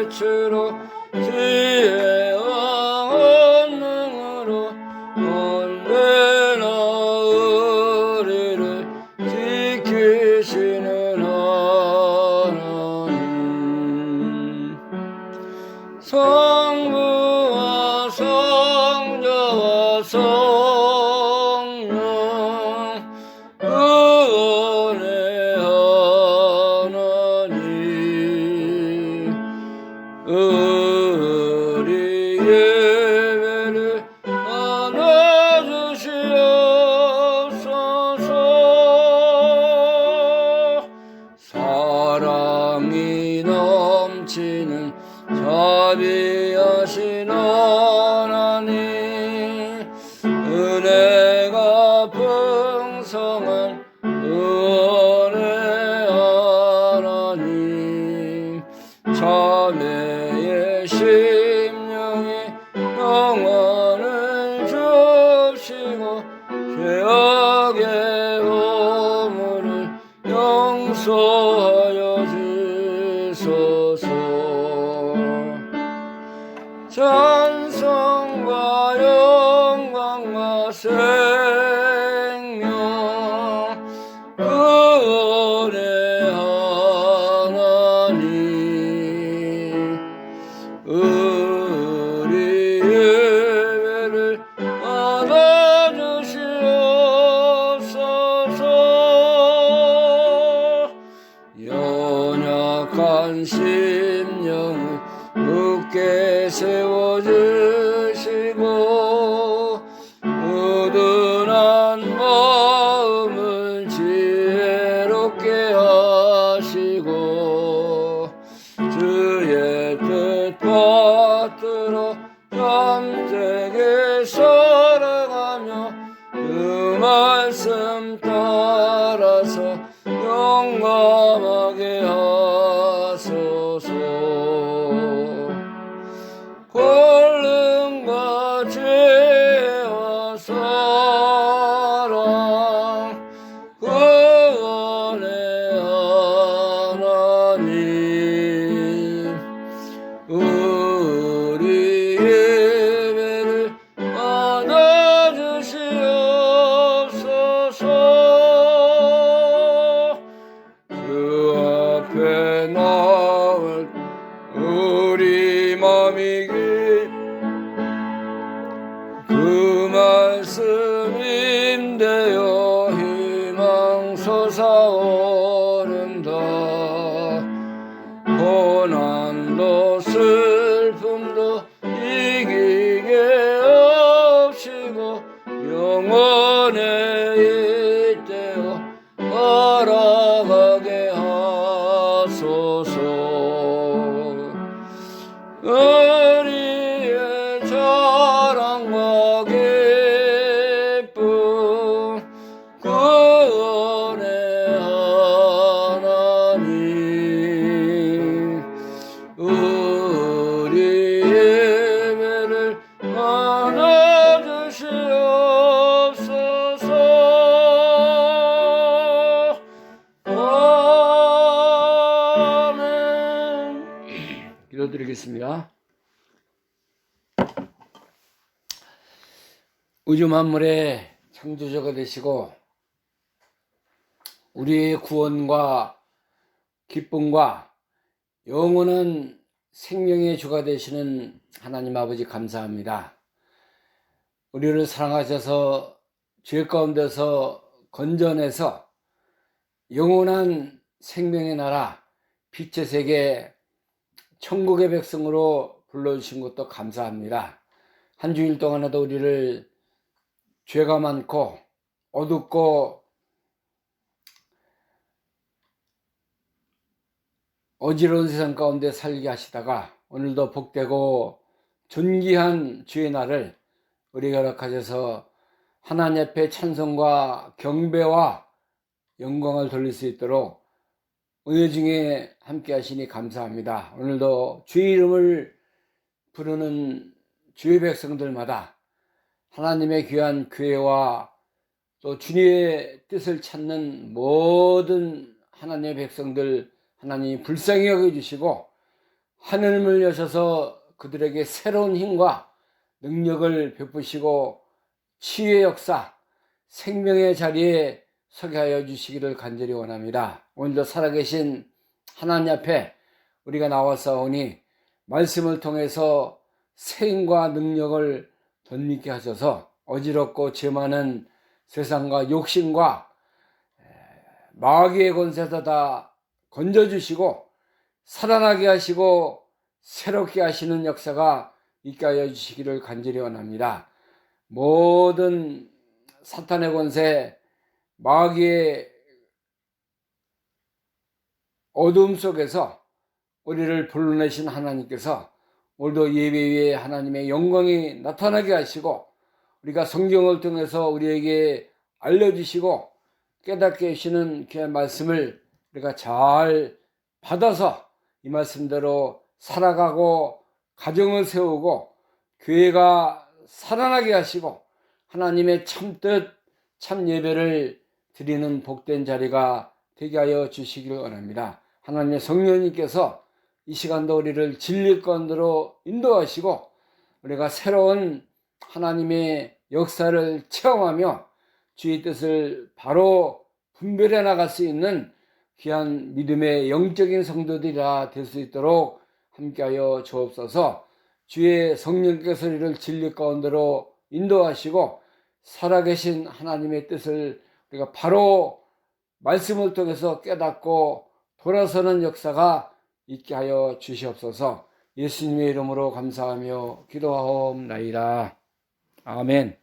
빛으로 지혜와 권능으로 언제나 우리를 지키시는 하나님, 성부와 성자와 성령 구원의 하나님, 우리 예배를 받아주시옵소서. 사랑이 넘치는 자비하신 하나님, 은혜가 풍성한 구원의 하나님, 자매의 심령이 영원을 줍시고 죄악의 오물을 용서하여 주소서. 찬송과 영광과 생명 구원의 하나님, 우리 예배를 받아주시옵소서. 연약한 심령을 굳게 세워주시고 무둔한 마음을 지혜롭게 하시고 주의 뜻 받들어 잠재게 살아가며 그 말씀 따라서 용감하게 하소서. 권능과 지혜와 사랑 구원의 하나님, 우리 예배를 받아주시옵소서. 주 앞에 나올 우리 맘이 그 말씀 임대여 희망 솟아오른다. 고난도 슬픔도 이기게 없이고 영원에 잇대어 알아가게 하소서. 우리의 자랑과 기쁨 구원의 하나님, 우리 예배를 받아주시옵소서. 아멘. 기도드리겠습니다. 우주 만물의 창조자가 되시고 우리의 구원과 기쁨과 영원한 생명의 주가 되시는 하나님 아버지 감사합니다. 우리를 사랑하셔서 죄 가운데서 건져내서 영원한 생명의 나라 빛의 세계 천국의 백성으로 불러주신 것도 감사합니다. 한 주일 동안에도 우리를 죄가 많고 어둡고 어지러운 세상 가운데 살게 하시다가 오늘도 복되고 존귀한 주의 날을 우리에게 허락하셔서 하나님 앞에 찬송과 경배와 영광을 돌릴 수 있도록 은혜 중에 함께 하시니 감사합니다. 오늘도 주의 이름을 부르는 주의 백성들마다 하나님의 귀한 교회와 또 주님의 뜻을 찾는 모든 하나님의 백성들 하나님이 불쌍히 여겨주시고 하늘문을 여셔서 그들에게 새로운 힘과 능력을 베푸시고 치유의 역사, 생명의 자리에 서게 하여 주시기를 간절히 원합니다. 오늘도 살아계신 하나님 앞에 우리가 나와싸우니 말씀을 통해서 새 힘과 능력을 덧입게 하셔서 어지럽고 죄 많은 세상과 욕심과 마귀의 권세에서 다 건져주시고 살아나게 하시고 새롭게 하시는 역사가 있게 하여 주시기를 간절히 원합니다. 모든 사탄의 권세, 마귀의 어둠 속에서 우리를 불러내신 하나님께서 오늘도 예배 위에 하나님의 영광이 나타나게 하시고 우리가 성경을 통해서 우리에게 알려주시고 깨닫게 하시는 그 말씀을 우리가 잘 받아서 이 말씀대로 살아가고 가정을 세우고 교회가 살아나게 하시고 하나님의 참뜻 참 예배를 드리는 복된 자리가 되게 하여 주시기를 원합니다. 하나님의 성령님께서 이 시간도 우리를 진리 가운데로 인도하시고 우리가 새로운 하나님의 역사를 체험하며 주의 뜻을 바로 분별해 나갈 수 있는 귀한 믿음의 영적인 성도들이라 될 수 있도록 함께하여 주옵소서. 주의 성령께서 우리를 진리 가운데로 인도하시고 살아계신 하나님의 뜻을 우리가 바로 말씀을 통해서 깨닫고 돌아서는 역사가 있게 하여 주시옵소서. 예수님의 이름으로 감사하며 기도하옵나이다. 아멘.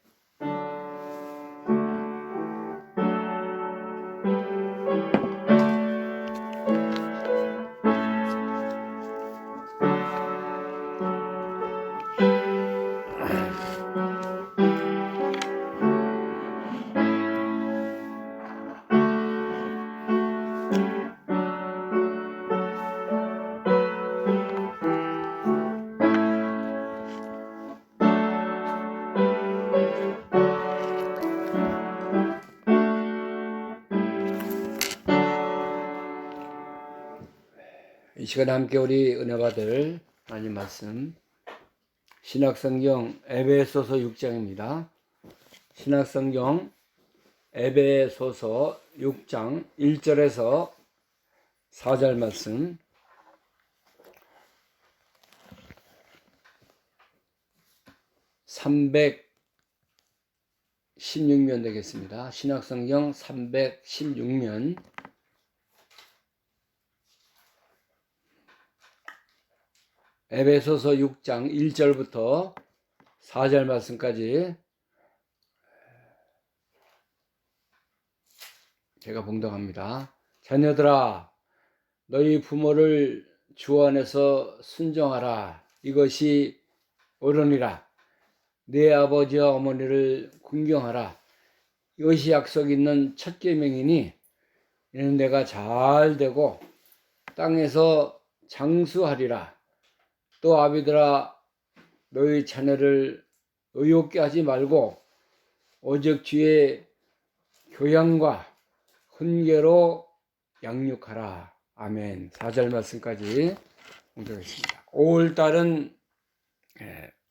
이 시간에 함께 우리 은혜 받을 하나님 말씀 신약성경 에베소서 6장입니다. 신약성경 에베소서 6장 1절에서 4절 말씀 (316면) 되겠습니다. 신약성경 316면 에베소서 6장 1절부터 4절 말씀까지 제가 봉독합니다. 자녀들아, 너희 부모를 주 안에서 순종하라. 이것이 옳으니라. 네 아버지와 어머니를 궁경하라. 이것이 약속 있는 첫 계명이니 이는 내가 잘 되고 땅에서 장수하리라. 또 아비들아, 너희 자녀를 의욕게 하지 말고 오직 주의 교양과 훈계로 양육하라. 아멘. 4절 말씀까지 공독했습니다. 5월달은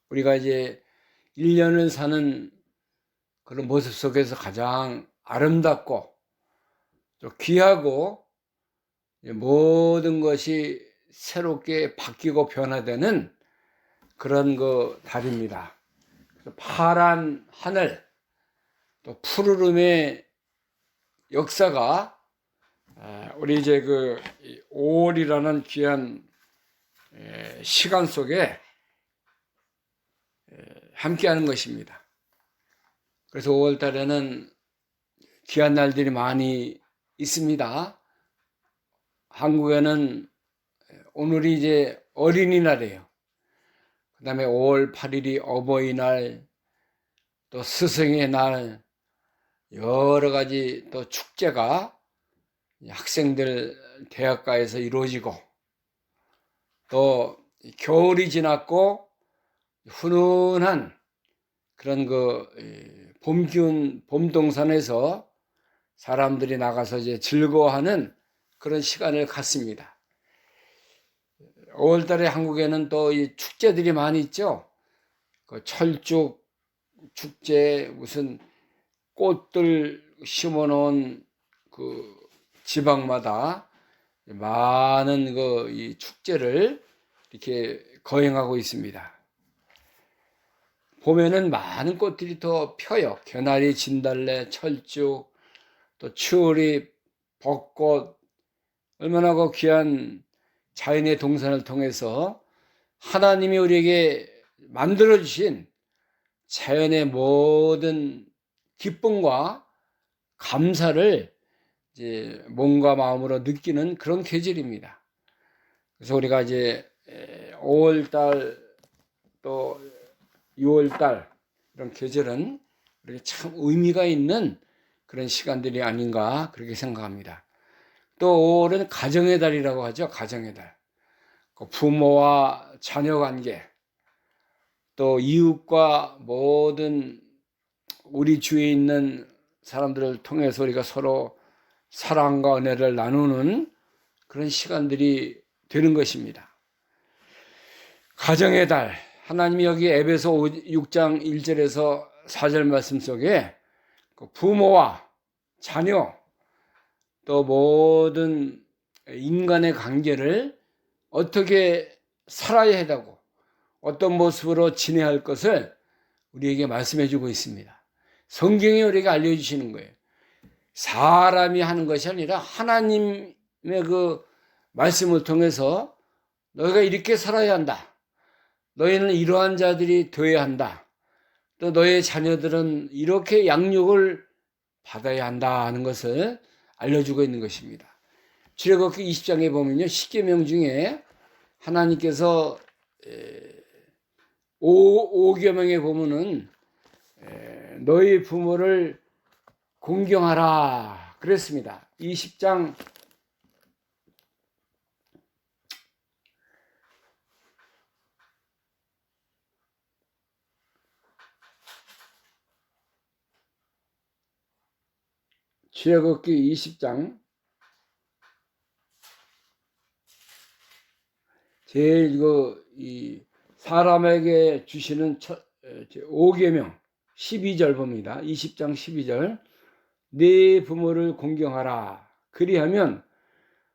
우리가 이제 1년을 사는 그런 모습 속에서 가장 아름답고 또 귀하고 모든 것이 새롭게 바뀌고 변화되는 그런 그 달입니다. 파란 하늘, 또 푸르름의 역사가 우리 이제 그 5월이라는 귀한 시간 속에 함께하는 것입니다. 그래서 5월 달에는 귀한 날들이 많이 있습니다. 한국에는 오늘이 이제 어린이날이에요. 그 다음에 5월 8일이 어버이날, 또 스승의 날, 여러 가지 또 축제가 학생들 대학가에서 이루어지고, 또 겨울이 지났고 훈훈한 그런 그 봄 기운, 봄동산에서 사람들이 나가서 이제 즐거워하는 그런 시간을 갖습니다. 5월달에 한국에는 또 이 축제들이 많이 있죠. 그 철쭉 축제, 무슨 꽃들 심어 놓은 그 지방마다 많은 그 이 축제를 이렇게 거행하고 있습니다. 봄에는 많은 꽃들이 더 펴요. 개나리, 진달래, 철쭉, 또 튤립, 벚꽃, 얼마나 그 귀한 자연의 동산을 통해서 하나님이 우리에게 만들어주신 자연의 모든 기쁨과 감사를 이제 몸과 마음으로 느끼는 그런 계절입니다. 그래서 우리가 이제 5월달 또 6월달 이런 계절은 우리가 참 의미가 있는 그런 시간들이 아닌가 그렇게 생각합니다. 또 5월은 가정의 달이라고 하죠. 가정의 달. 부모와 자녀 관계, 또 이웃과 모든 우리 주위에 있는 사람들을 통해서 우리가 서로 사랑과 은혜를 나누는 그런 시간들이 되는 것입니다. 가정의 달, 하나님이 여기 에베소 6장 1절에서 4절 말씀 속에 부모와 자녀, 또 모든 인간의 관계를 어떻게 살아야 하고 어떤 모습으로 지내야 할 것을 우리에게 말씀해 주고 있습니다. 성경이 우리에게 알려주시는 거예요. 사람이 하는 것이 아니라 하나님의 그 말씀을 통해서 너희가 이렇게 살아야 한다. 너희는 이러한 자들이 되어야 한다. 또 너의 자녀들은 이렇게 양육을 받아야 한다 하는 것을 알려주고 있는 것입니다. 출애굽기 20장에 보면요, 10계명 중에 하나님께서 5계명에 보면은 너희 부모를 공경하라 그랬습니다. 20장 출애굽기 20장 제일 이 사람에게 주시는 5계명 12절 봅니다. 20장 12절. 네 부모를 공경하라. 그리하면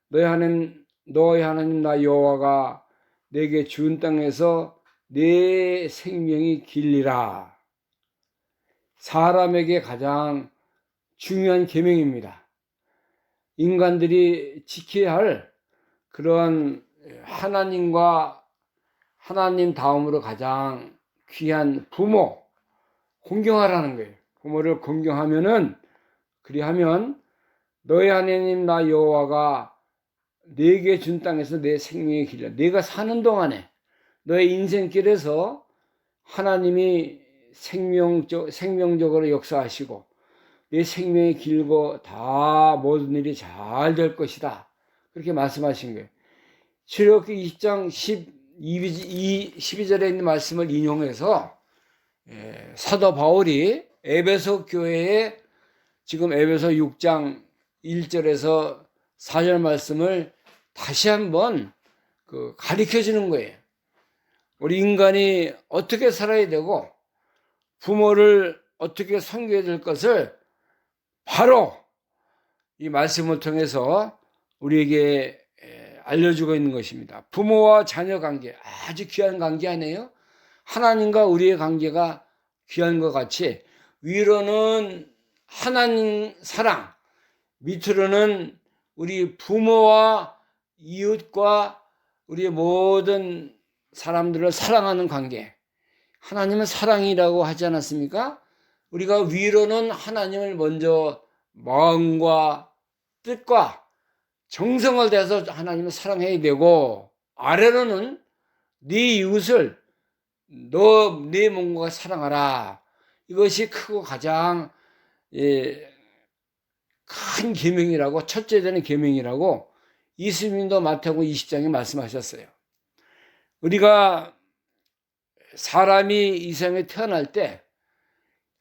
너희 하나님 나 여호와가 내게 준 땅에서 내 생명이 길리라. 사람에게 가장 중요한 계명입니다. 인간들이 지켜야 할 그러한 하나님과 하나님 다음으로 가장 귀한 부모 공경하라는 거예요. 부모를 공경하면은 그리하면 너희 하나님 나 여호와가 내게 준 땅에서 내 생명의 길이라. 내가 사는 동안에 너의 인생길에서 하나님이 생명적으로 역사하시고 내 생명이 길고 다 모든 일이 잘 될 것이다. 그렇게 말씀하신 거예요. 출애굽기 20장 12절에 있는 말씀을 인용해서 사도 바울이 에베소 교회에 지금 에베소 6장 1절에서 4절 말씀을 다시 한번 가르쳐 주는 거예요. 우리 인간이 어떻게 살아야 되고 부모를 어떻게 섬겨야 될 것을 바로 이 말씀을 통해서 우리에게 알려주고 있는 것입니다. 부모와 자녀 관계 아주 귀한 관계 아니에요? 하나님과 우리의 관계가 귀한 것 같이 위로는 하나님 사랑, 밑으로는 우리 부모와 이웃과 우리 모든 사람들을 사랑하는 관계. 하나님은 사랑이라고 하지 않았습니까? 우리가 위로는 하나님을 먼저 마음과 뜻과 정성을 다해서 하나님을 사랑해야 되고, 아래로는 네 이웃을 네 몸과 사랑하라. 이것이 크고 가장 큰 계명이라고, 첫째 되는 계명이라고 예수님도 마태복음 20장에 말씀하셨어요. 우리가 사람이 이 세상에 태어날 때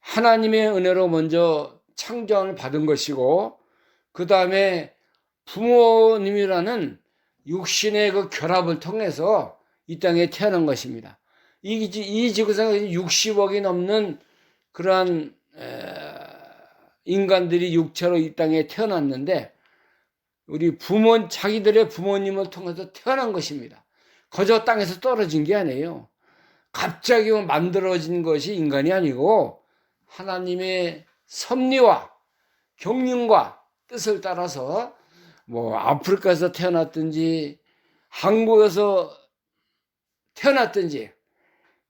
하나님의 은혜로 먼저 창조함을 받은 것이고, 그 다음에 부모님이라는 육신의 그 결합을 통해서 이 땅에 태어난 것입니다. 이 지구상에 60억이 넘는 그러한 인간들이 육체로 이 땅에 태어났는데 우리 자기들의 부모님을 통해서 태어난 것입니다. 거저 땅에서 떨어진 게 아니에요. 갑자기 만들어진 것이 인간이 아니고 하나님의 섭리와 경륜과 뜻을 따라서 아프리카에서 태어났든지 한국에서 태어났든지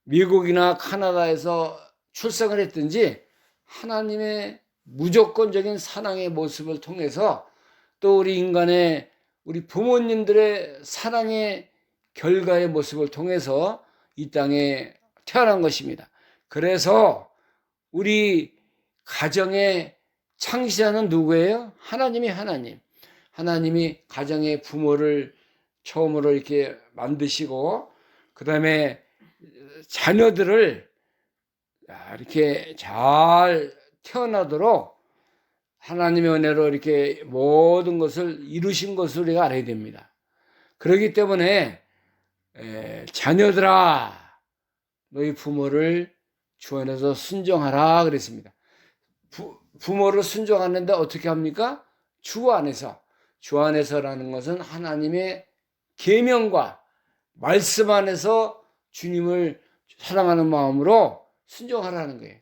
미국이나 카나다에서 출생을 했든지 하나님의 무조건적인 사랑의 모습을 통해서 또 우리 부모님들의 사랑의 결과의 모습을 통해서 이 땅에 태어난 것입니다. 그래서 우리 가정의 창시자는 누구예요? 하나님이 가정의 부모를 처음으로 이렇게 만드시고 그 다음에 자녀들을 이렇게 잘 태어나도록 하나님의 은혜로 이렇게 모든 것을 이루신 것을 우리가 알아야 됩니다. 그렇기 때문에 자녀들아 너희 부모를 주 안에서 순종하라 그랬습니다. 부모를 순종하는데 어떻게 합니까? 주 안에서라는 것은 하나님의 계명과 말씀 안에서 주님을 사랑하는 마음으로 순종하라는 거예요.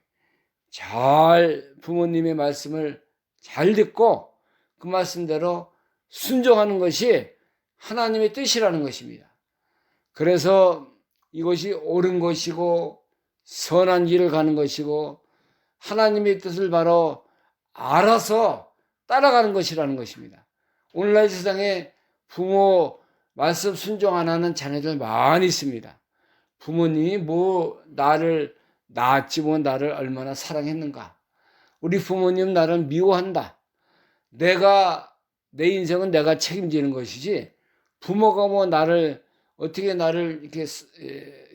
부모님의 말씀을 잘 듣고 그 말씀대로 순종하는 것이 하나님의 뜻이라는 것입니다. 그래서 이것이 옳은 것이고 선한 길을 가는 것이고 하나님의 뜻을 바로 알아서 따라가는 것이라는 것입니다. 오늘날 세상에 부모 말씀 순종 안 하는 자녀들 많이 있습니다. 부모님이 나를 낳았지 나를 얼마나 사랑했는가. 우리 부모님 나를 미워한다. 내 인생은 내가 책임지는 것이지 부모가 어떻게 나를 이렇게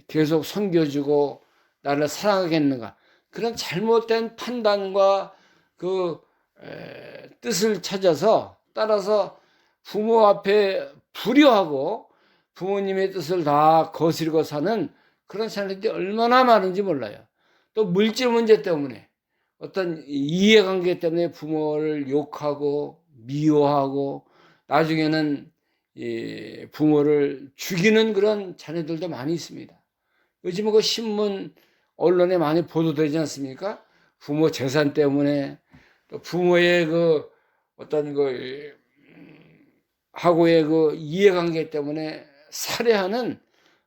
계속 섬겨주고 나를 사랑하겠는가. 그런 잘못된 판단과 뜻을 따라서 부모 앞에 불효하고 부모님의 뜻을 다 거스르고 사는 그런 사람들이 얼마나 많은지 몰라요. 또 물질 문제 때문에 어떤 이해관계 때문에 부모를 욕하고 미워하고 나중에는 부모를 죽이는 그런 자녀들도 많이 있습니다. 요즘 신문 언론에 많이 보도되지 않습니까? 부모 재산 때문에 또 부모의 하고의 이해관계 때문에 살해하는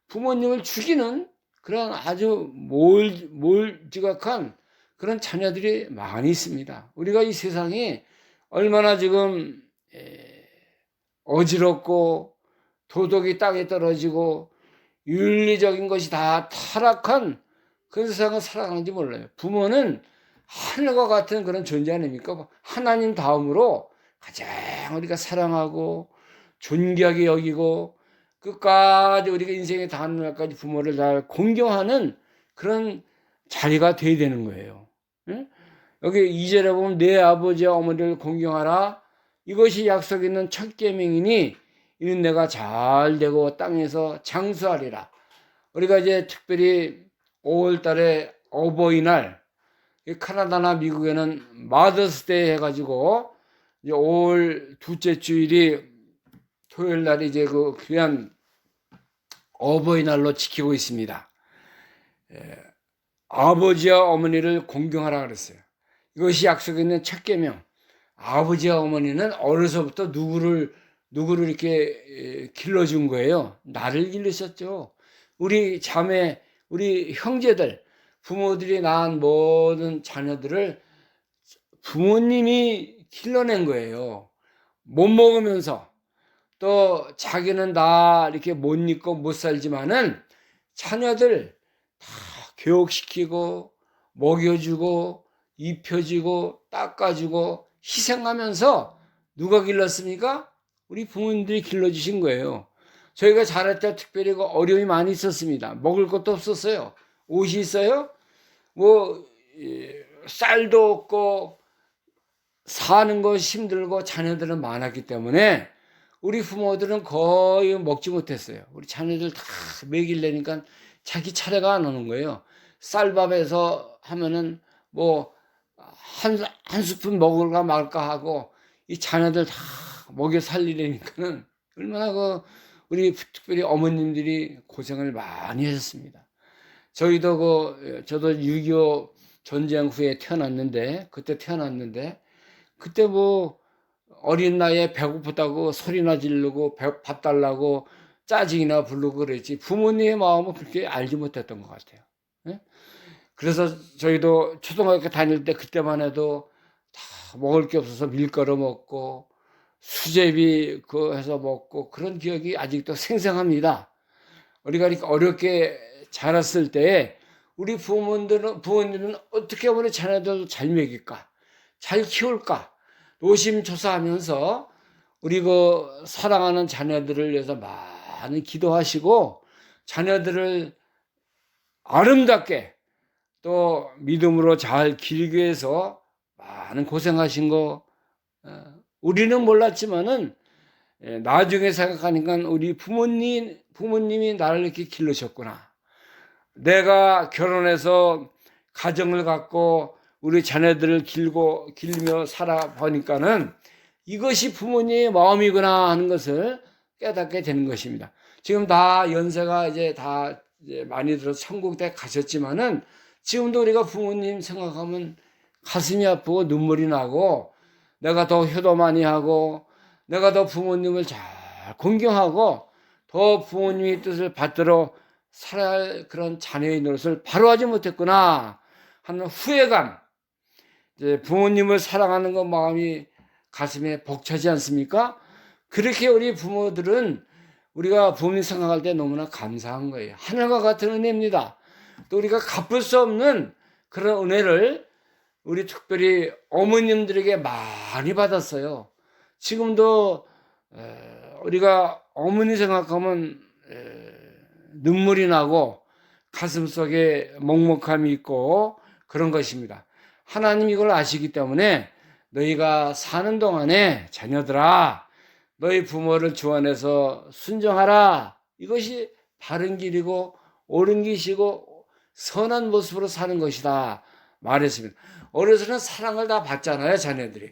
부모님을 죽이는 그런 아주 몰지각한 그런 자녀들이 많이 있습니다. 우리가 이 세상이 얼마나 지금 어지럽고 도덕이 땅에 떨어지고 윤리적인 것이 다 타락한 그런 세상을 살아가는지 몰라요. 부모는 하늘과 같은 그런 존재 아닙니까? 하나님 다음으로 가장 우리가 사랑하고 존귀하게 여기고 끝까지 우리가 인생에 닿는 날까지 부모를 잘 공경하는 그런 자리가 돼야 되는 거예요. 응? 여기 2절에 보면 내 아버지와 어머니를 공경하라. 이것이 약속 있는 첫 계명이니 이는 내가 잘 되고 땅에서 장수하리라. 우리가 이제 특별히 5월 달에 어버이날, 카나다나 미국에는 마더스데이 해가지고 이제 5월 둘째 주일이 토요일 날이 이제 귀한 어버이날로 지키고 있습니다. 아버지와 어머니를 공경하라 그랬어요. 이것이 약속 있는 첫 계명. 아버지와 어머니는 어려서부터 누구를 이렇게 길러준 거예요. 나를 길르셨죠. 우리 자매, 우리 형제들, 부모들이 낳은 모든 자녀들을 부모님이 길러낸 거예요. 못 먹으면서 또 자기는 다 이렇게 못 입고 못 살지만은 자녀들 다 교육시키고 먹여주고 입혀주고 닦아주고 희생하면서 누가 길렀습니까? 우리 부모님들이 길러주신 거예요. 저희가 자랄 때 특별히 어려움이 많이 있었습니다. 먹을 것도 없었어요. 옷이 있어요? 쌀도 없고 사는 거 힘들고 자녀들은 많았기 때문에 우리 부모들은 거의 먹지 못했어요. 우리 자녀들 다 먹이려니까 자기 차례가 안 오는 거예요. 쌀밥에서 하면은 뭐 한 스푼 먹을까 말까 하고 이 자녀들 다 먹여 살리려니까는 얼마나 우리 특별히 어머님들이 고생을 많이 하셨습니다. 저도 6.25 전쟁 후에 그때 태어났는데 그때 뭐 어린 나이에 배고프다고 소리나 지르고 밥 달라고 짜증이나 부르고 그랬지 부모님의 마음은 그렇게 알지 못했던 것 같아요. 예? 그래서 저희도 초등학교 다닐 때 그때만 해도 다 먹을 게 없어서 밀가루 먹고 수제비 해서 먹고 그런 기억이 아직도 생생합니다. 우리가 이렇게 어렵게 자랐을 때에 우리 부모님은 어떻게 하면 자녀들 잘 먹일까? 잘 키울까? 노심초사하면서 우리 사랑하는 자녀들을 위해서 많이 기도하시고 자녀들을 아름답게 또 믿음으로 잘 기르기 위해서 많은 고생하신 거 우리는 몰랐지만은 나중에 생각하니까 우리 부모님이 나를 이렇게 길러셨구나. 내가 결혼해서 가정을 갖고 우리 자녀들을 길며 살아보니까는 이것이 부모님의 마음이구나 하는 것을 깨닫게 되는 것입니다. 지금 다 연세가 이제 많이 들어서 천국에 가셨지만은 지금도 우리가 부모님 생각하면 가슴이 아프고 눈물이 나고 내가 더 효도 많이 하고 내가 더 부모님을 잘 공경하고 더 부모님의 뜻을 받들어 살아야 할 그런 자녀의 노릇을 바로 하지 못했구나 하는 후회감, 이제 부모님을 사랑하는 것 마음이 가슴에 벅차지 않습니까? 그렇게 우리 부모들은 우리가 부모님 생각할 때 너무나 감사한 거예요. 하늘과 같은 은혜입니다. 또 우리가 갚을 수 없는 그런 은혜를 우리 특별히 어머님들에게 많이 받았어요. 지금도 우리가 어머니 생각하면 눈물이 나고 가슴속에 먹먹함이 있고 그런 것입니다. 하나님 이걸 아시기 때문에 너희가 사는 동안에 자녀들아 너희 부모를 주 안에서 순종하라. 이것이 바른 길이고 옳은 길이고 선한 모습으로 사는 것이다 말했습니다. 어려서는 사랑을 다 받잖아요. 자녀들이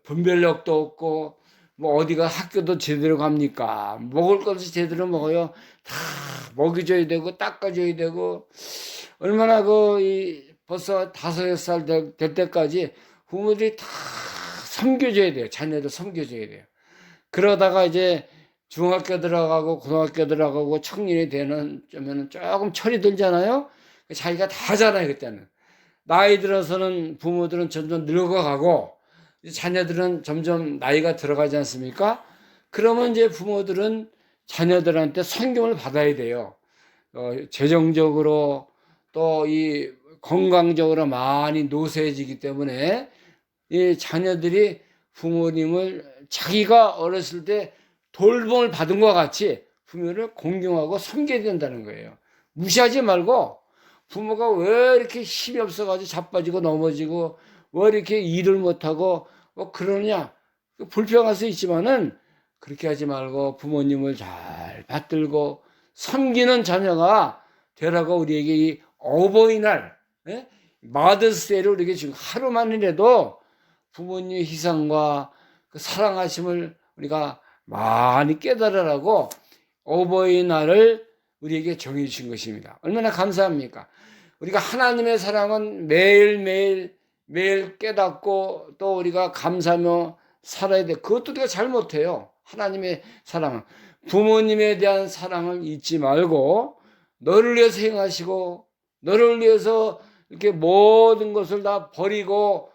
분별력도 없고 어디가 학교도 제대로 갑니까? 먹을 것도 제대로 먹어요. 다 먹여줘야 되고 닦아줘야 되고 얼마나 벌써 5-6살 될 때까지 부모들이 다 섬겨줘야 돼요. 자녀들 섬겨줘야 돼요. 그러다가 이제 중학교 들어가고 고등학교 들어가고 청년이 되는 점에는 조금 철이 들잖아요. 자기가 다 하잖아요. 그때는 나이 들어서는 부모들은 점점 늙어가고 자녀들은 점점 나이가 들어가지 않습니까? 그러면 이제 부모들은 자녀들한테 성경을 받아야 돼요. 재정적으로 또 이 건강적으로 많이 노쇠해지기 때문에 이 자녀들이 부모님을 자기가 어렸을 때 돌봄을 받은 것 같이 부모를 공경하고 섬겨야 된다는 거예요. 무시하지 말고 부모가 왜 이렇게 힘이 없어가지고 자빠지고 넘어지고 왜 이렇게 일을 못하고 그러냐 불평할 수 있지만은 그렇게 하지 말고 부모님을 잘 받들고 섬기는 자녀가 되라고 우리에게 이 어버이날 마더스데이를 우리에게 지금 하루만이라도 부모님의 희생과 그 사랑하심을 우리가 많이 깨달으라고 어버이날을 우리에게 정해 주신 것입니다. 얼마나 감사합니까? 우리가 하나님의 사랑은 매일 깨닫고 또 우리가 감사하며 살아야 돼. 그것도 우리가 잘 못해요. 하나님의 사랑은 부모님에 대한 사랑을 잊지 말고 너를 위해서 행하시고 너를 위해서 이렇게 모든 것을 다 버리고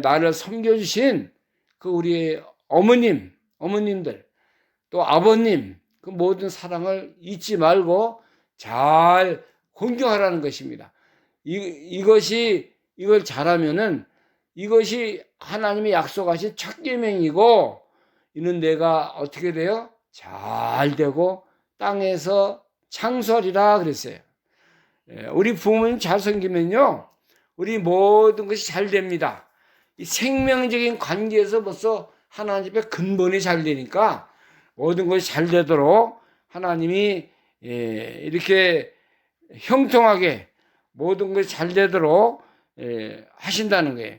나를 섬겨주신 그 우리의 어머님들 또 아버님 그 모든 사랑을 잊지 말고 잘 공경하라는 것입니다. 이걸 잘하면은 이것이 하나님이 약속하신 첫 계명이고 이는 내가 어떻게 돼요? 잘 되고 땅에서 창수하리라 그랬어요. 우리 부모님 잘 섬기면요 우리 모든 것이 잘 됩니다. 이 생명적인 관계에서 벌써 하나님 앞에 근본이 잘 되니까 모든 것이 잘 되도록 하나님이 이렇게 형통하게 모든 것이 잘 되도록 하신다는 거예요.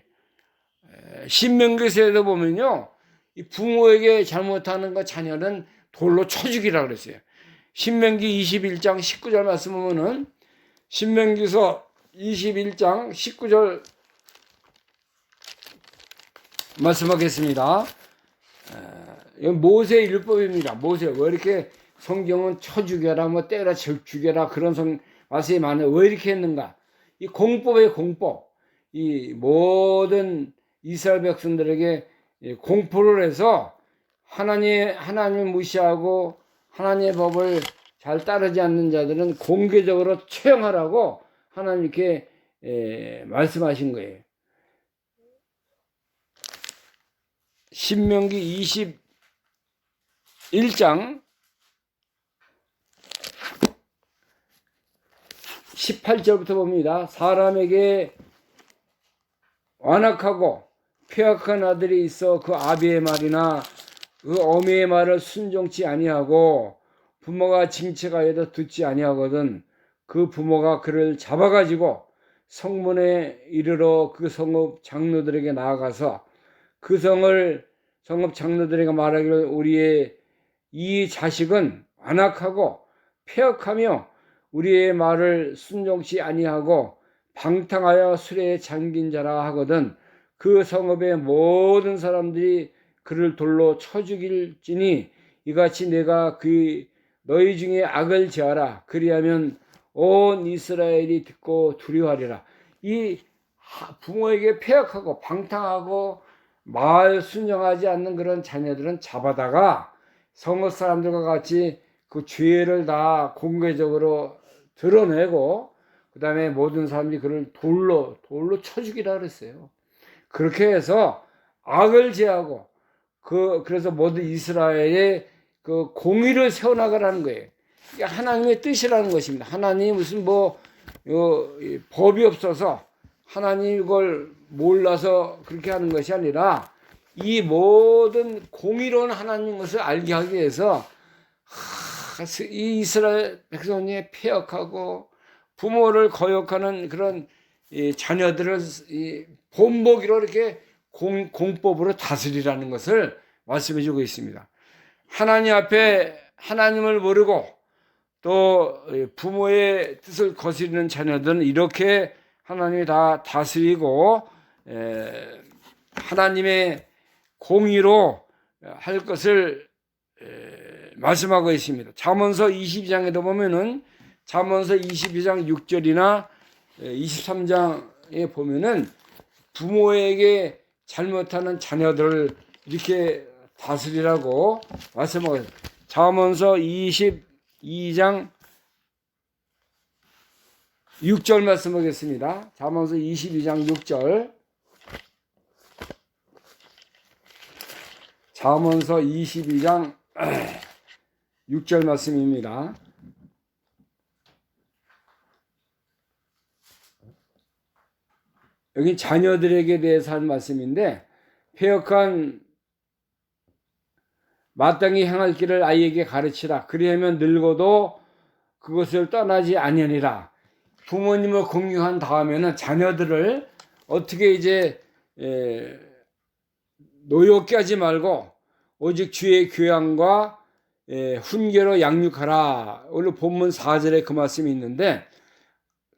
신명기서에도 보면요, 이 부모에게 잘못하는 것 자녀는 돌로 쳐 죽이라 그랬어요. 신명기 21장 19절 말씀 보면은 신명기서 21장 19절 말씀하겠습니다. 이건 모세 율법입니다. 모세 왜 이렇게 성경은 쳐 죽여라, 뭐 때려 죽여라 그런 말씀이 많아요. 왜 이렇게 했는가? 이 공법의 공법, 이 모든 이스라엘 백성들에게 공포를 해서 하나님을 무시하고 하나님의 법을 잘 따르지 않는 자들은 공개적으로 처형하라고 하나님 이렇게 말씀하신 거예요. 신명기 21장 18절부터 봅니다. 사람에게 완악하고 폐역한 아들이 있어 그 아비의 말이나 그 어미의 말을 순종치 아니하고 부모가 징책하여도 듣지 아니하거든 그 부모가 그를 잡아가지고 성문에 이르러 그 성읍 장로들에게 나아가서 그 성읍 장로들에게 말하기를 우리의 이 자식은 완악하고 폐역하며 우리의 말을 순종치 아니하고 방탕하여 술에 잠긴 자라 하거든 그 성읍의 모든 사람들이 그를 돌로 쳐 죽일지니 이같이 내가 그 너희 중에 악을 제하라 그리하면 온 이스라엘이 듣고 두려워하리라. 이 부모에게 폐역하고 방탕하고 말 순종하지 않는 그런 자녀들은 잡아다가 성읍 사람들과 같이 그 죄를 다 공개적으로 드러내고 그 다음에 모든 사람들이 그를 돌로 쳐 죽이라 그랬어요. 그렇게 해서 악을 제하고 그래서 모든 이스라엘의 그 공의를 세워나가라는 거예요. 이게 하나님의 뜻이라는 것입니다. 하나님이 무슨 법이 없어서 하나님 이걸 몰라서 그렇게 하는 것이 아니라 이 모든 공의로운 하나님 것을 알게 하기 위해서 이 이스라엘 백성이 폐역하고 부모를 거역하는 그런 자녀들을 본보기로 이렇게 공법으로 다스리라는 것을 말씀해 주고 있습니다. 하나님 앞에 하나님을 모르고 또 부모의 뜻을 거스르는 자녀들은 이렇게 하나님이 다 다스리고 하나님의 공의로 할 것을 말씀하고 있습니다. 잠언서 22장에도 보면은 잠언서 22장 6절이나 23장에 보면은 부모에게 잘못하는 자녀들을 이렇게 다스리라고 말씀하고 있습니다. 잠언서 22장 6절 말씀하겠습니다. 잠언서 22장 6절. 잠언서 22장 6절 말씀입니다. 여기 자녀들에게 대해서 한 말씀인데 폐역한 마땅히 행할 길을 아이에게 가르치라. 그리하면 늙어도 그것을 떠나지 아니하리라. 부모님을 공경한 다음에는 자녀들을 어떻게 이제 노엽게 하지 말고 오직 주의 교양과 훈계로 양육하라. 오늘 본문 4절에 그 말씀이 있는데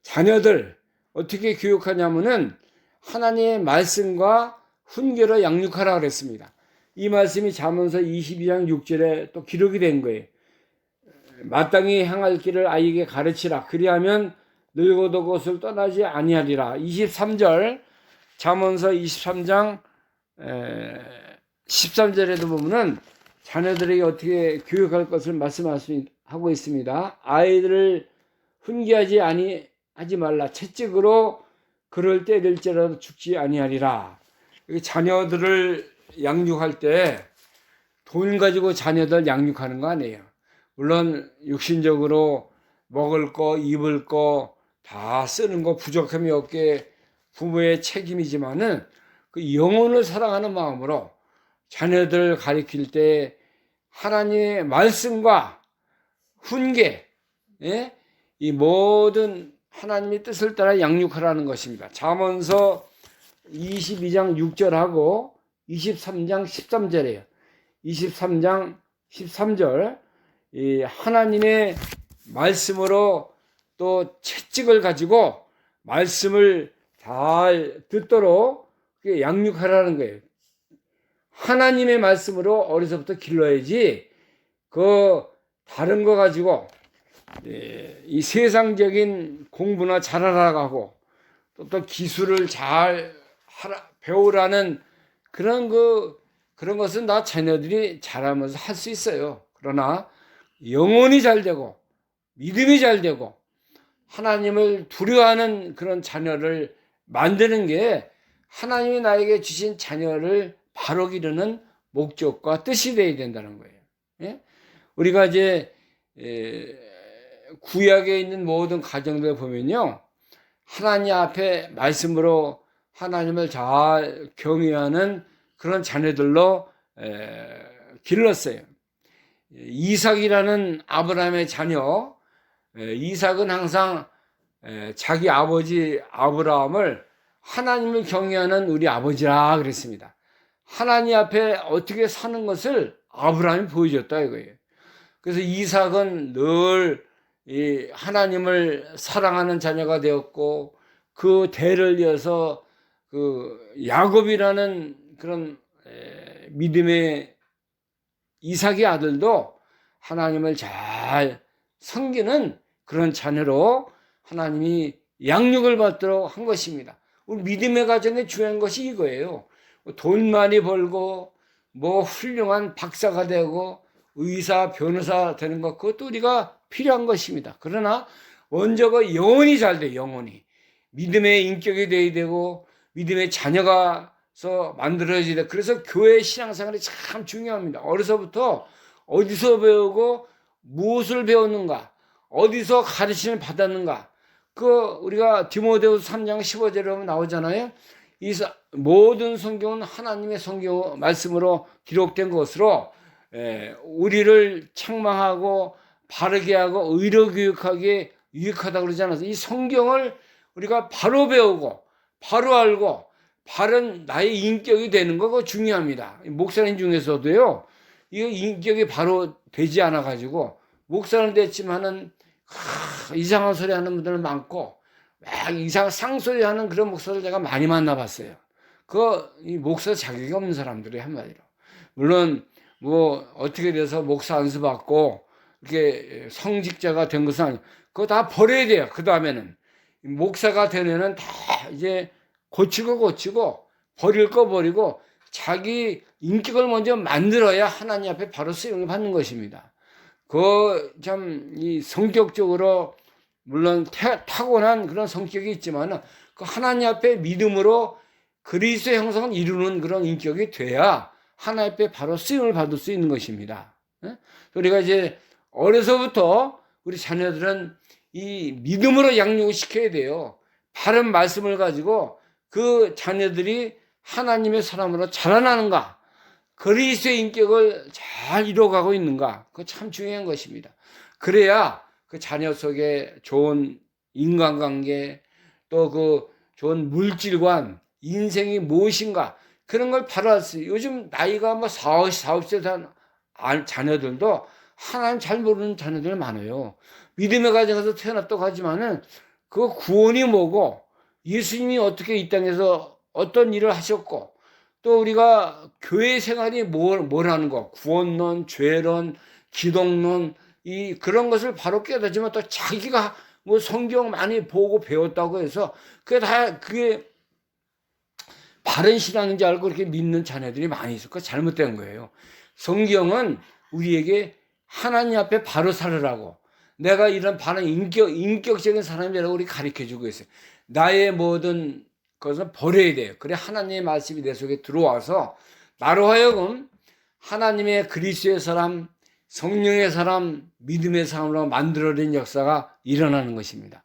자녀들 어떻게 교육하냐면은 하나님의 말씀과 훈계로 양육하라 그랬습니다. 이 말씀이 잠언서 22장 6절에 또 기록이 된 거예요. 마땅히 행할 길을 아이에게 가르치라. 그리하면 늙어도 그것을 떠나지 아니하리라. 23절 잠언서 23장 13절에도 보면은 자녀들에게 어떻게 교육할 것을 말씀하고 있습니다. 아이들을 훈계하지 말라. 채찍으로 그를 때릴지라도 죽지 아니하리라. 자녀들을 양육할 때 돈 가지고 자녀들 양육하는 거 아니에요. 물론 육신적으로 먹을 거, 입을 거 다 쓰는 거 부족함이 없게 부모의 책임이지만은 그 영혼을 사랑하는 마음으로 자녀들 가리킬 때 하나님의 말씀과 훈계, 예? 이 모든 하나님의 뜻을 따라 양육하라는 것입니다. 잠언서 22장 6절하고 23장 13절이에요. 23장 13절, 이 하나님의 말씀으로 또 채찍을 가지고 말씀을 잘 듣도록 양육하라는 거예요. 하나님의 말씀으로 어려서부터 길러야지 그 다른 거 가지고 이 세상적인 공부나 잘하라고 하고 또 기술을 잘 배우라는 그런 것은 다 자녀들이 잘하면서 할 수 있어요. 그러나 영혼이 잘 되고 믿음이 잘 되고 하나님을 두려워하는 그런 자녀를 만드는 게 하나님이 나에게 주신 자녀를 바로 기르는 목적과 뜻이 되어야 된다는 거예요. 예? 우리가 이제 구약에 있는 모든 가정들 보면요, 하나님 앞에 말씀으로 하나님을 잘 경외하는 그런 자녀들로 길렀어요. 이삭이라는 아브라함의 자녀, 이삭은 항상 자기 아버지 아브라함을 하나님을 경외하는 우리 아버지라 그랬습니다. 하나님 앞에 어떻게 사는 것을 아브라함이 보여줬다 이거예요. 그래서 이삭은 늘 이 하나님을 사랑하는 자녀가 되었고, 그 대를 이어서 그 야곱이라는 그런 믿음의 이삭의 아들도 하나님을 잘 섬기는 그런 자녀로 하나님이 양육을 받도록 한 것입니다. 우리 믿음의 가정에 중요한 것이 이거예요. 돈 많이 벌고 뭐 훌륭한 박사가 되고 의사, 변호사 되는 것, 그것도 우리가 필요한 것입니다. 그러나 먼저 그 영혼이 잘 돼, 영혼이. 믿음의 인격이 돼야 되고 믿음의 자녀가서 만들어져야 돼. 그래서 교회 신앙생활이 참 중요합니다. 어려서부터 어디서 배우고 무엇을 배웠는가, 어디서 가르침을 받았는가. 우리가 디모데후서 3장 15절에 보면 나오잖아요. 이 모든 성경은 하나님의 성경 말씀으로 기록된 것으로 우리를 책망하고 바르게 하고 의로 교육하게 유익하다고 그러지 않아서 이 성경을 우리가 바로 배우고 바로 알고 바른 나의 인격이 되는 거 중요합니다. 목사님 중에서도요, 이 인격이 바로 되지 않아 가지고 목사는 됐지만은 이상한 소리 하는 분들 많고 막 이상한 쌍소리 하는 그런 목사들 제가 많이 만나봤어요. 이 목사 자격이 없는 사람들이 한마디로. 물론 뭐 어떻게 돼서 목사 안수 받고 이렇게 성직자가 된 것은 아니고 그거 다 버려야 돼요. 그 다음에는 목사가 되면은 다 이제 고치고 버릴 거 버리고 자기 인격을 먼저 만들어야 하나님 앞에 바로 쓰임을 받는 것입니다. 이 성격적으로 물론 타고난 그런 성격이 있지만은 그 하나님 앞에 믿음으로 그리스도의 형상을 이루는 그런 인격이 돼야 하나님 앞에 바로 쓰임을 받을 수 있는 것입니다. 우리가 이제 어려서부터 우리 자녀들은 이 믿음으로 양육을 시켜야 돼요. 바른 말씀을 가지고 그 자녀들이 하나님의 사람으로 자라나는가, 그리스도의 인격을 잘 이뤄가고 있는가, 그거 참 중요한 것입니다. 그래야 그 자녀 속에 좋은 인간관계, 또 그 좋은 물질관, 인생이 무엇인가, 그런 걸 바로 알 수 있어요. 요즘 나이가 뭐 40세 된 자녀들도 하나님 잘 모르는 자녀들 많아요. 믿음의 가정에서 태어났다고 하지만은 그 구원이 뭐고, 예수님이 어떻게 이 땅에서 어떤 일을 하셨고, 또 우리가 교회 생활이 뭐라는 거, 구원론, 죄론, 기독론, 그런 것을 바로 깨닫지만 또 자기가 뭐 성경 많이 보고 배웠다고 해서 그게 바른 신앙인지 알고 그렇게 믿는 자녀들이 많이 있을 거 잘못된 거예요. 성경은 우리에게 하나님 앞에 바로 살으라고, 내가 이런 바른 인격적인 사람이라고 우리 가르쳐 주고 있어요. 나의 모든 것은 버려야 돼요. 그래 하나님의 말씀이 내 속에 들어와서 나로 하여금 하나님의 그리스도의 사람, 성령의 사람, 믿음의 사람으로 만들어낸 역사가 일어나는 것입니다.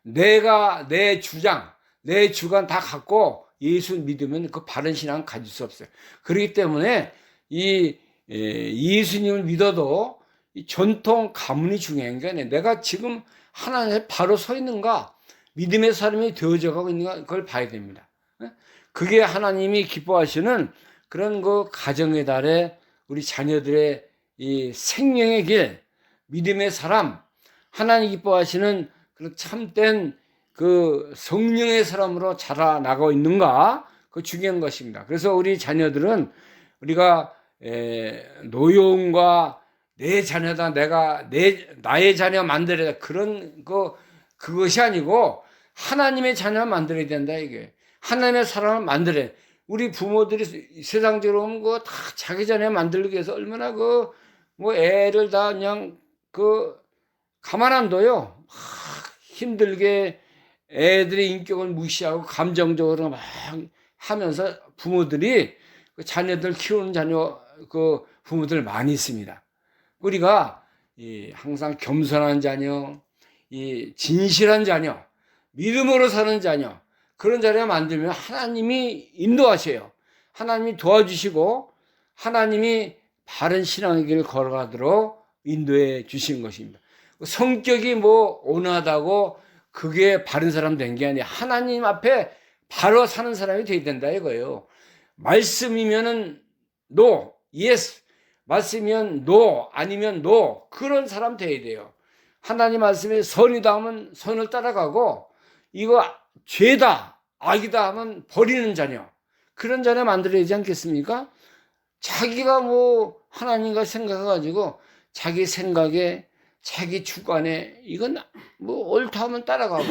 내가 내 주장, 내 주관 다 갖고 예수 믿으면 그 바른 신앙 가질 수 없어요. 그렇기 때문에 예수님을 믿어도 이 전통 가문이 중요한 게 아니에요. 내가 지금 하나님에 바로 서 있는가, 믿음의 사람이 되어져 가고 있는가, 그걸 봐야 됩니다. 그게 하나님이 기뻐하시는 그런 그 가정의 달에 우리 자녀들의 이 생명의 길, 믿음의 사람, 하나님 기뻐하시는 그런 참된 그 성령의 사람으로 자라나고 있는가, 그 중요한 것입니다. 그래서 우리 자녀들은 우리가 노여움과 내 자녀다, 나의 자녀 만들어야 그런 그것이 아니고 하나님의 자녀 만들어야 된다, 이게. 하나님의 사람을 만들어야. 우리 부모들이 세상적으로 오면 다 자기 자녀 만들기 위해서 얼마나 애를 다 그냥 가만 안 둬요. 힘들게 애들의 인격을 무시하고 감정적으로 막 하면서 부모들이 자녀들 키우는 부모들 많이 있습니다. 우리가 항상 겸손한 자녀, 진실한 자녀, 믿음으로 사는 자녀, 그런 자녀 만들면 하나님이 인도하셔요. 하나님이 도와주시고 하나님이 바른 신앙의 길을 걸어가도록 인도해 주신 것입니다. 성격이 온화하다고 그게 바른 사람 된 게 아니에요. 하나님 앞에 바로 사는 사람이 돼야 된다 이거예요. 말씀이면은 no, yes. 말씀이면 no, 아니면 no. 그런 사람 돼야 돼요. 하나님 말씀에 선이다 하면 선을 따라가고, 이거 죄다, 악이다 하면 버리는 자녀. 그런 자녀 만들어야 되지 않겠습니까? 자기가 하나님과 생각해가지고 자기 생각에, 자기 주관에, 이건 옳다 하면 따라가고,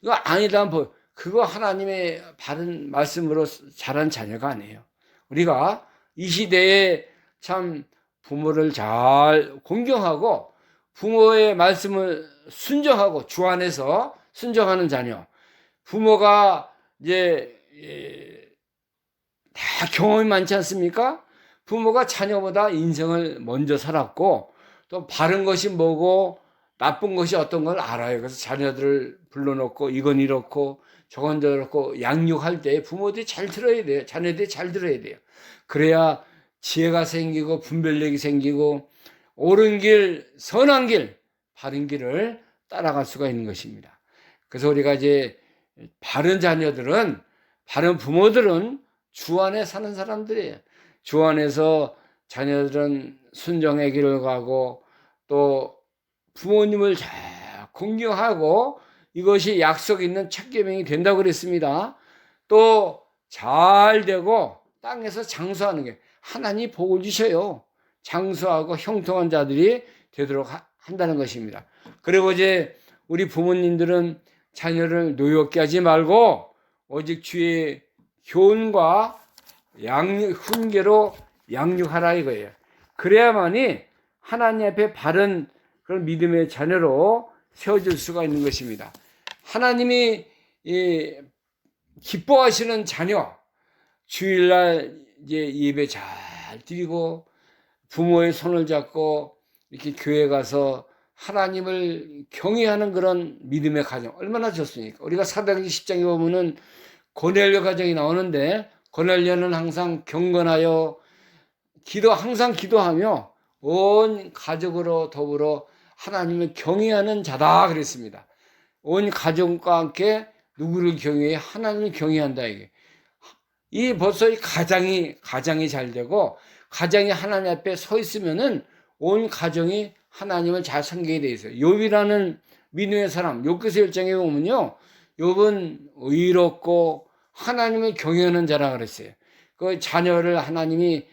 이거 아니다 하면 그거 하나님의 바른 말씀으로 자란 자녀가 아니에요. 우리가 이 시대에 참 부모를 잘 공경하고 부모의 말씀을 순종하고 주 안에서 순종하는 자녀. 부모가 이제 다 경험이 많지 않습니까? 부모가 자녀보다 인생을 먼저 살았고 또 바른 것이 뭐고 나쁜 것이 어떤 걸 알아요. 그래서 자녀들을 불러놓고 이건 이렇고 저건 저렇고 양육할 때 부모들이 잘 들어야 돼요. 자녀들이 잘 들어야 돼요. 그래야 지혜가 생기고 분별력이 생기고 옳은 길, 선한 길, 바른 길을 따라갈 수가 있는 것입니다. 그래서 우리가 이제 바른 자녀들은, 바른 부모들은 주 안에 사는 사람들이에요. 주 안에서 자녀들은 순종의 길을 가고 또 부모님을 잘 공경하고 이것이 약속 있는 첫 계명이 된다고 그랬습니다. 또 잘 되고 땅에서 장수하는 게 하나님이 복을 주셔요. 장수하고 형통한 자들이 되도록 한다는 것입니다. 그리고 이제 우리 부모님들은 자녀를 노엽게 하지 말고 오직 주의 교훈과 훈계로 양육하라 이거예요. 그래야만이 하나님 앞에 바른 그런 믿음의 자녀로 세워질 수가 있는 것입니다. 하나님이 기뻐하시는 자녀, 주일날 이제 예배 잘 드리고 부모의 손을 잡고 이렇게 교회 가서 하나님을 경외하는 그런 믿음의 가정 얼마나 좋습니까? 우리가 사도행전 10장에 보면은 고넬료 가정이 나오는데 고넬료는 항상 경건하여 항상 기도하며 온 가족으로 더불어 하나님을 경외하는 자다 그랬습니다. 온 가족과 함께 누구를 경외해? 하나님을 경외한다 이게. 벌써 이 가장이 잘 되고 가장이 하나님 앞에 서 있으면은 온 가정이 하나님을 잘 섬기게 돼 있어요. 욥이라는 믿음의 사람, 욥기서 1장에 보면요, 욥은 의롭고 하나님을 경외하는 자라 그랬어요. 그 자녀를 하나님이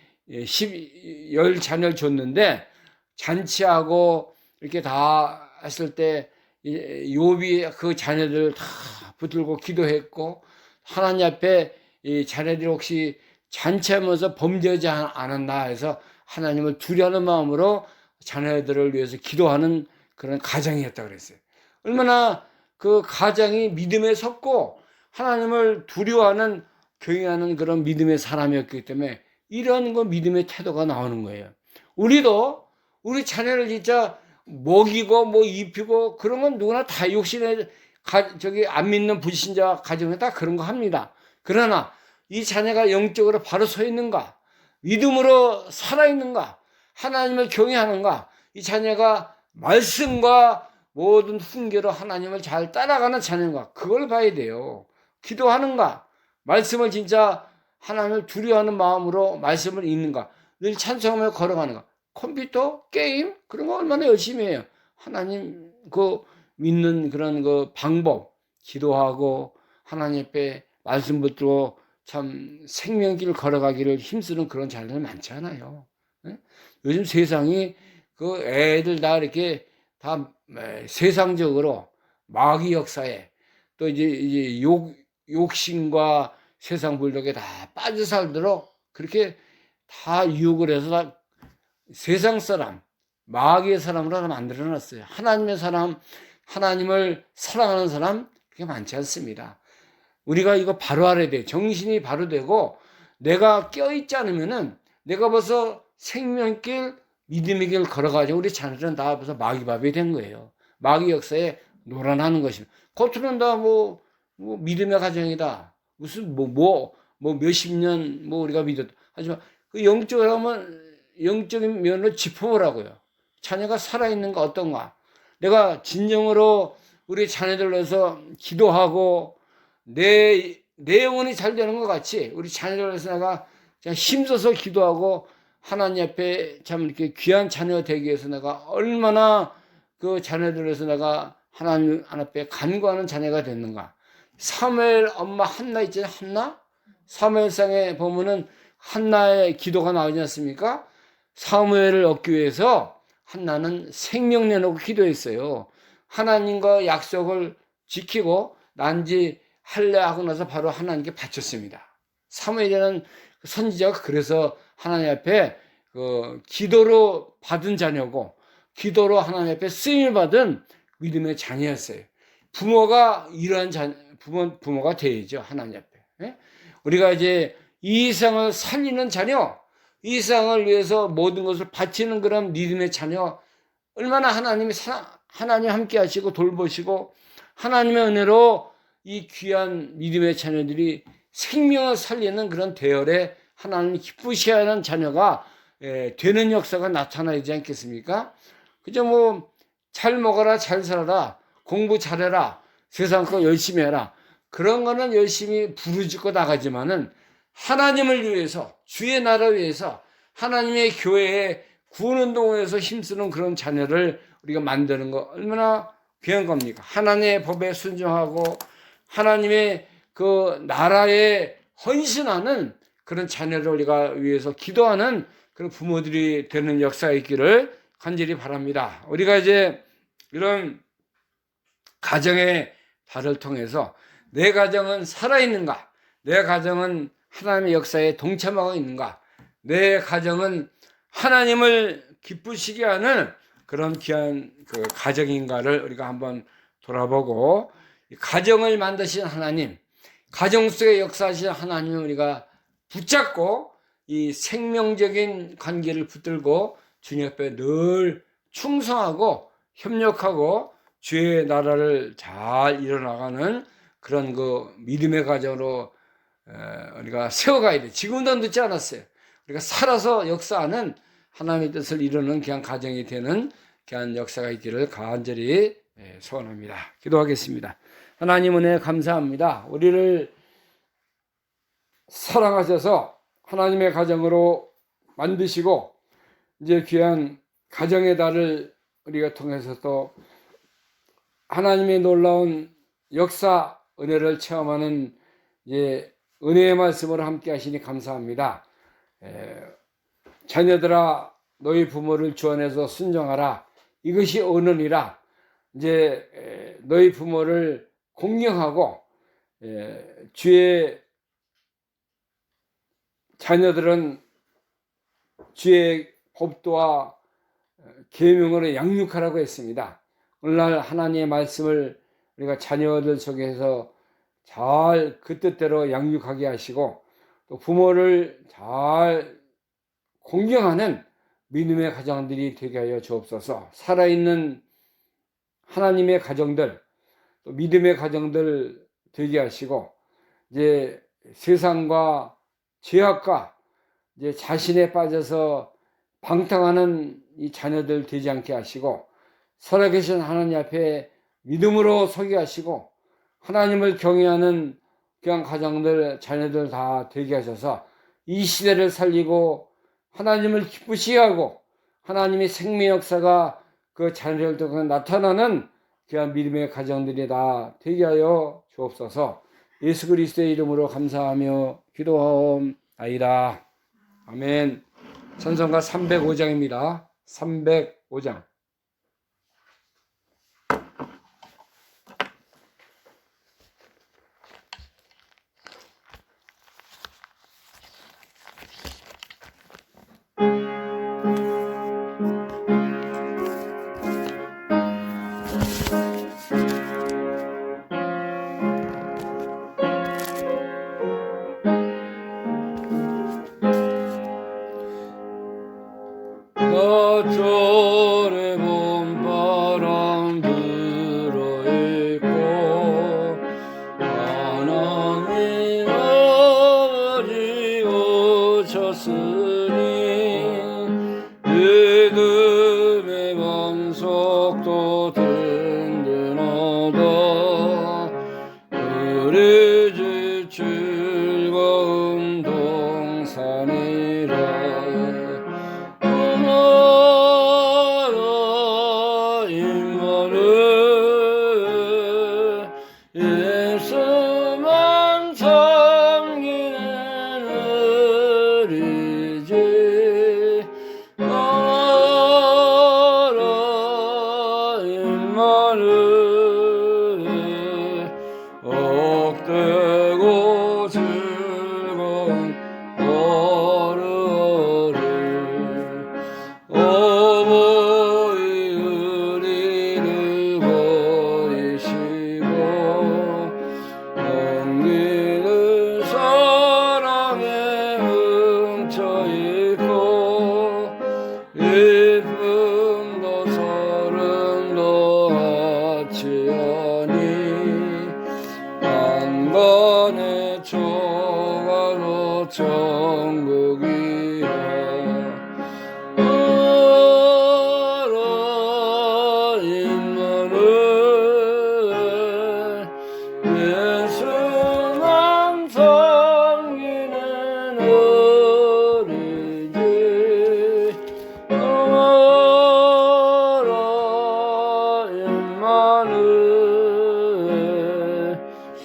10 자녀를 줬는데 잔치하고 이렇게 다 했을 때 욥이 그 자녀들을 다 붙들고 기도했고 하나님 앞에 이 자녀들이 혹시 잔치하면서 범죄하지 않았나 해서 하나님을 두려워하는 마음으로 자녀들을 위해서 기도하는 그런 가정이었다 그랬어요. 얼마나 그 가정이 믿음에 섰고 하나님을 두려워하는 경외하는 그런 믿음의 사람이었기 때문에 이런 믿음의 태도가 나오는 거예요. 우리도 우리 자녀를 진짜 먹이고 입히고 그런 건 누구나 다 욕심에 안 믿는 불신자 가정에 다 그런 거 합니다. 그러나 이 자녀가 영적으로 바로 서 있는가? 믿음으로 살아있는가, 하나님을 경외하는가, 이 자녀가 말씀과 모든 훈계로 하나님을 잘 따라가는 자녀인가, 그걸 봐야 돼요. 기도하는가, 말씀을 진짜 하나님을 두려워하는 마음으로 말씀을 읽는가, 늘 찬송하며 걸어가는가, 컴퓨터, 게임, 그런 거 얼마나 열심히 해요. 하나님 그 믿는 그런 그 방법, 기도하고 하나님 앞에 말씀 붙들고 참 생명길 걸어가기를 힘쓰는 그런 자녀들 많지 않아요. 요즘 세상이 그 애들 다 이렇게 다 세상적으로 마귀 역사에 또 이제 욕심과 세상 불독에 다 빠져 살도록 그렇게 다 유혹을 해서 다 세상 사람, 마귀의 사람으로 다 만들어놨어요. 하나님의 사람, 하나님을 사랑하는 사람 그렇게 많지 않습니다. 우리가 이거 바로 알아야 돼. 정신이 바로 되고 내가 껴있지 않으면은 내가 벌써 생명길, 믿음의 길 걸어가지고 우리 자녀들은 다 벌써 마귀밥이 된 거예요. 마귀 역사에 노란하는 것입니다. 겉으로는 다 믿음의 가정이다. 무슨 몇십 년 우리가 믿었다. 하지만 그 영적인 면을 짚어보라고요. 자녀가 살아있는가 어떤가. 내가 진정으로 우리 자녀들로서 기도하고 내 영혼이 잘 되는 것 같이 우리 자녀들로서 내가 그냥 힘써서 기도하고 하나님 앞에 참 이렇게 귀한 자녀가 되기 위해서 내가 얼마나 그 자녀들로서 내가 하나님 앞에 간구하는 자녀가 됐는가. 사무엘 엄마 한나 있잖아요. 한나? 사무엘상에 보면은 한나의 기도가 나오지 않습니까? 사무엘을 얻기 위해서 한나는 생명 내놓고 기도했어요. 하나님과 약속을 지키고 난지 할례하고 나서 바로 하나님께 바쳤습니다. 사무엘이라는 선지자가 그래서 하나님 앞에 그 기도로 받은 자녀고 기도로 하나님 앞에 쓰임을 받은 믿음의 자녀였어요. 부모가 이러한 부모가 되야죠. 하나님 앞에. 우리가 이제 이 세상을 살리는 자녀, 이 세상을 위해서 모든 것을 바치는 그런 믿음의 자녀, 얼마나 하나님 함께 하시고 돌보시고 하나님의 은혜로 이 귀한 믿음의 자녀들이 생명을 살리는 그런 대열에 하나님이 기쁘시게 하는 자녀가 되는 역사가 나타나지 않겠습니까? 그저 잘 먹어라, 잘 살아라, 공부 잘해라, 세상 거 열심히 해라. 그런 거는 열심히 부르짖고 나가지만은 하나님을 위해서, 주의 나라를 위해서 하나님의 교회에 구원운동에서 힘쓰는 그런 자녀를 우리가 만드는 거 얼마나 귀한 겁니까? 하나님의 법에 순종하고 하나님의 그 나라에 헌신하는 그런 자녀를 우리가 위해서 기도하는 그런 부모들이 되는 역사가 있기를 간절히 바랍니다. 우리가 이제 이런 가정의 달을 통해서 내 가정은 살아있는가? 내 가정은 하나님의 역사에 동참하고 있는가? 내 가정은 하나님을 기쁘시게 하는 그런 귀한 그 가정인가를 우리가 한번 돌아보고 가정을 만드신 하나님, 가정 속에 역사하신 하나님을 우리가 붙잡고 이 생명적인 관계를 붙들고 주님 앞에 늘 충성하고 협력하고 주의 나라를 잘 이뤄나가는 그런 그 믿음의 가정으로 우리가 세워가야 돼. 지금도 늦지 않았어요. 우리가 살아서 역사하는 하나님의 뜻을 이루는 귀한 가정이 되는 귀한 역사가 있기를 간절히 소원합니다. 기도하겠습니다. 하나님 은혜 감사합니다. 우리를 사랑하셔서 하나님의 가정으로 만드시고 이제 귀한 가정의 달을 우리가 통해서 또 하나님의 놀라운 역사 은혜를 체험하는 이제 은혜의 말씀으로 함께 하시니 감사합니다. 자녀들아 너희 부모를 주안해서 순종하라. 이것이 언언이라. 이제 너희 부모를 공경하고 주의 자녀들은 주의 법도와 계명으로 양육하라고 했습니다. 오늘날 하나님의 말씀을 우리가 자녀들 속에서 잘 그 뜻대로 양육하게 하시고 또 부모를 잘 공경하는 믿음의 가정들이 되게 하여 주옵소서. 살아있는 하나님의 가정들, 또 믿음의 가정들 되게 하시고 이제 세상과 죄악과 이제 자신에 빠져서 방탕하는 이 자녀들 되지 않게 하시고, 살아계신 하나님 앞에 믿음으로 서게 하시고, 하나님을 경외하는 그냥 가정들, 자녀들 다 되게 하셔서 이 시대를 살리고 하나님을 기쁘시게 하고, 하나님의 생명 역사가 그 자녀들 통해 나타나는 그냥 믿음의 가정들이 다 되게 하여 주옵소서. 예수 그리스도의 이름으로 감사하며 기도하옵나이다. 아멘. 찬송가 305장입니다. 305장. 저절에 봄바람 불어있고 하나님 아버지 오셨으니 믿음의 반석도 든든하다. 우리 집 즐거운 동산이라. 예수만 섬기는 우리 집 나라 임마누엘 옥되고 즐거운 어른을 어버이 우리를 버리시고 영리는 사랑에 뭉쳐있고 이쁨도 서름도 하치하니 안간의 초가로 천국이라. 예수만 섬기는 우리 집 나라 임마누엘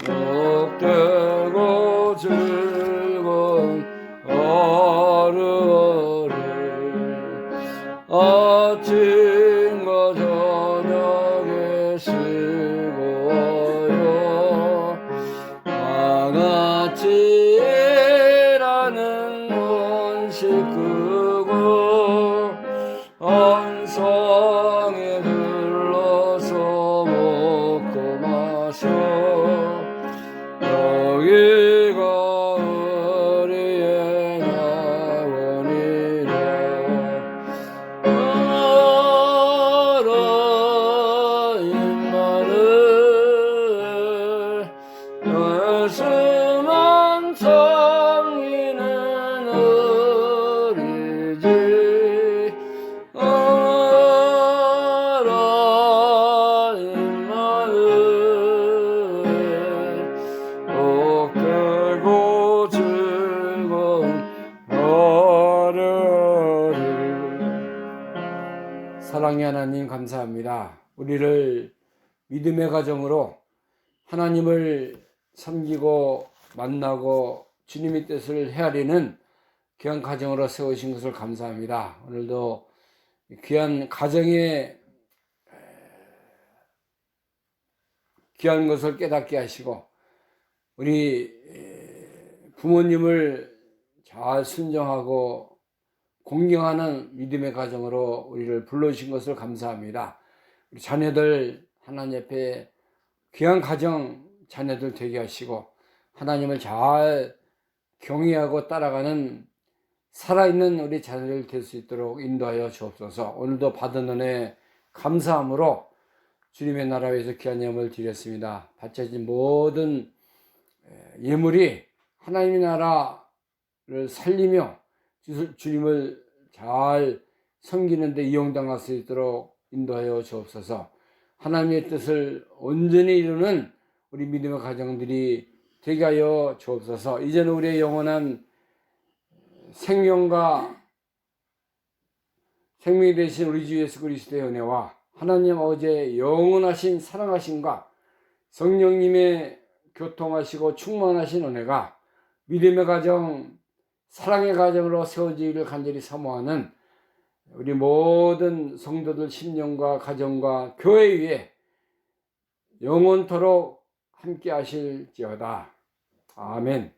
복되고 즐거운 하루를 아침과 저녁에 수고하여 다같이 일하는 온 식구고 언성에 둘러서 먹고 마셔 여기가 우리의 나원이라. 나라 임마누엘 예수만 섬기는 우리 집 나라 임마누엘 복되고 즐거운 하루를. 사랑의 하나님 감사합니다. 우리를 믿음의 가정으로 하나님을 섬기고 만나고 주님의 뜻을 헤아리는 귀한 가정으로 세우신 것을 감사합니다. 오늘도 귀한 가정에 귀한 것을 깨닫게 하시고 우리 부모님을 잘 순종하고 공경하는 믿음의 가정으로 우리를 불러주신 것을 감사합니다. 우리 자녀들 하나님 앞에 귀한 가정 자녀들 되게 하시고 하나님을 잘 경외하고 따라가는 살아있는 우리 자녀들 될 수 있도록 인도하여 주옵소서. 오늘도 받은 은혜 감사함으로 주님의 나라 위해서 귀한 예물을 드렸습니다. 바쳐진 모든 예물이 하나님의 나라를 살리며 주님을 잘 섬기는 데 이용당할 수 있도록 인도하여 주옵소서. 하나님의 뜻을 온전히 이루는 우리 믿음의 가정들이 되게 하여 주옵소서. 이제는 우리의 영원한 생명이 되신 우리 주 예수 그리스도의 은혜와 하나님 아버지의 영원하신 사랑하심과 성령님의 교통하시고 충만하신 은혜가 믿음의 가정, 사랑의 가정으로 세워지기를 간절히 사모하는 우리 모든 성도들 심령과 가정과 교회 위에 영원토록 함께 하실지어다. 아멘.